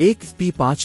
1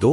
2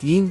3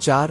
4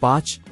5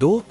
2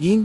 3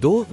2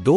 2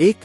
1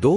2